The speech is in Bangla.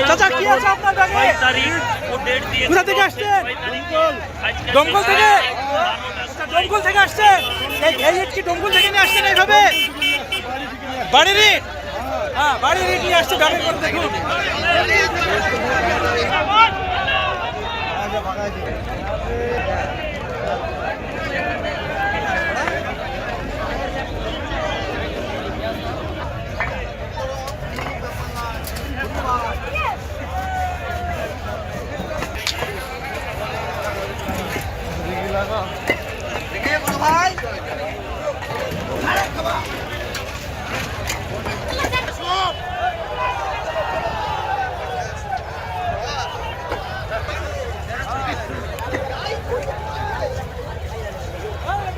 চাচা কি আছে আপনার ব্যাগে? 6 তারিখ ও ডেট দিয়েছে। কোথা থেকে আসছেন? দমকল থেকে? দমকল থেকে আসছেন? এই ইট কি দমকল থেকে নিয়ে আসছেন এইভাবে? বাড়ির ইট? হ্যাঁ, বাড়ির ইট নিয়ে আসছে ব্যাগে করে দেখুন। ভাই